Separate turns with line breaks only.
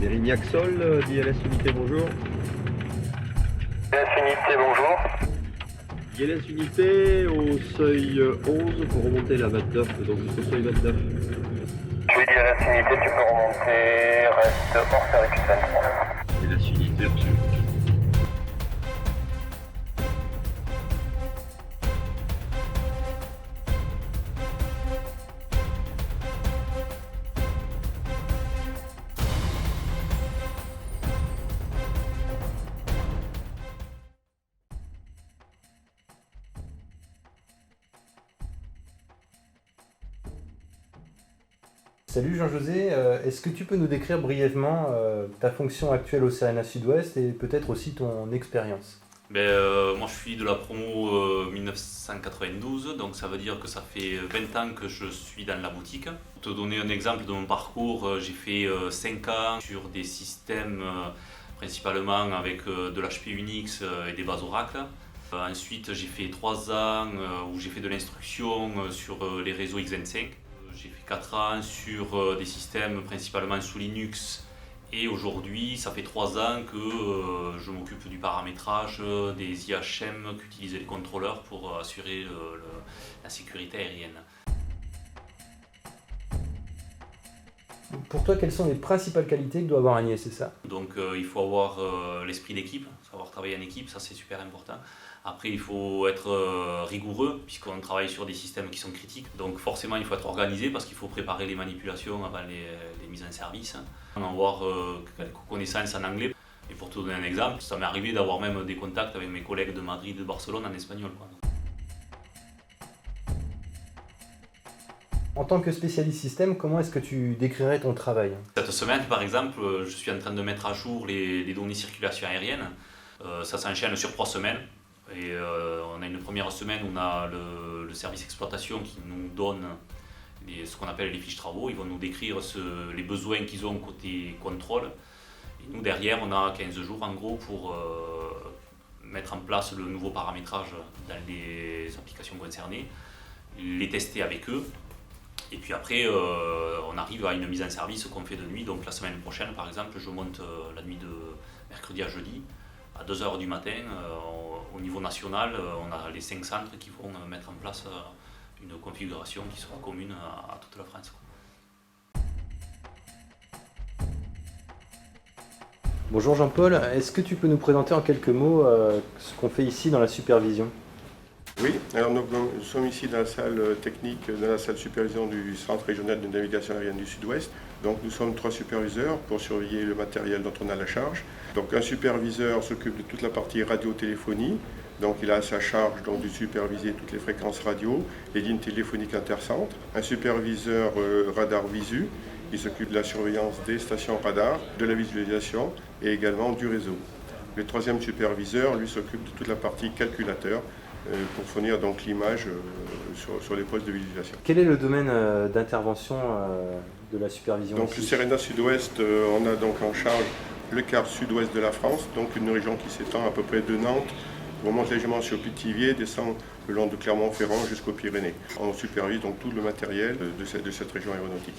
Erignac Sol, d'ILS Unité, bonjour.
ILS Unité, bonjour.
ILS Unité au seuil 11 pour remonter la 29, donc jusqu'au seuil 29.
Oui, ILS Unité, tu peux remonter, reste hors service centre.
ILS Unité, reçu.
Salut Jean-José, est-ce que tu peux nous décrire brièvement ta fonction actuelle au CERENA Sud-Ouest et peut-être aussi ton expérience?
Moi je suis de la promo 1992, donc ça veut dire que ça fait 20 ans que je suis dans la boutique. Pour te donner un exemple de mon parcours, j'ai fait 5 ans sur des systèmes principalement avec de l'HP Unix et des bases Oracle. Ensuite j'ai fait 3 ans où j'ai fait de l'instruction sur les réseaux X25. J'ai fait 4 ans sur des systèmes principalement sous Linux. Et aujourd'hui, ça fait 3 ans que je m'occupe du paramétrage des IHM qu'utilisaient les contrôleurs pour assurer la sécurité aérienne.
Pour toi, quelles sont les principales qualités que doit avoir un ISSA?
Donc il faut avoir l'esprit d'équipe, savoir travailler en équipe, ça c'est super important. Après il faut être rigoureux puisqu'on travaille sur des systèmes qui sont critiques. Donc forcément il faut être organisé parce qu'il faut préparer les manipulations avant les mises en service. Avoir quelques connaissances en anglais. Et pour te donner un exemple, ça m'est arrivé d'avoir même des contacts avec mes collègues de Madrid et de Barcelone en espagnol, quoi.
En tant que spécialiste système, comment est-ce que tu décrirais ton travail?
Cette semaine, par exemple, je suis en train de mettre à jour les données circulation aérienne. Ça s'enchaîne sur 3 semaines. Et on a une première semaine où on a le service exploitation qui nous donne ce qu'on appelle les fiches travaux. Ils vont nous décrire les besoins qu'ils ont côté contrôle. Et nous, derrière, on a 15 jours en gros pour mettre en place le nouveau paramétrage dans les applications concernées, les tester avec eux. Et puis après, on arrive à une mise en service qu'on fait de nuit. Donc la semaine prochaine, par exemple, je monte la nuit de mercredi à jeudi, à 2 h du matin. Au niveau national, on a les 5 centres qui vont mettre en place une configuration qui sera commune à toute la France.
Bonjour Jean-Paul, est-ce que tu peux nous présenter en quelques mots ce qu'on fait ici dans la supervision?
Oui, alors nous sommes ici dans la salle technique, dans la salle supervision du Centre régional de navigation aérienne du Sud-Ouest. Donc nous sommes 3 superviseurs pour surveiller le matériel dont on a la charge. Donc un superviseur s'occupe de toute la partie radio-téléphonie. Donc il a à sa charge donc, de superviser toutes les fréquences radio, les lignes téléphoniques intercentres. Un superviseur radar visu, il s'occupe de la surveillance des stations radar, de la visualisation et également du réseau. Le 3e superviseur, lui, s'occupe de toute la partie calculateur, pour fournir donc l'image sur les postes de visualisation.
Quel est le domaine d'intervention de la supervision
Donc
ici?
le CERENA Sud-Ouest, on a donc en charge le quart sud-ouest de la France, donc une région qui s'étend à peu près de Nantes, remonte légèrement sur Pithiviers, descend le long de Clermont-Ferrand jusqu'aux Pyrénées. On supervise donc tout le matériel de cette région aéronautique.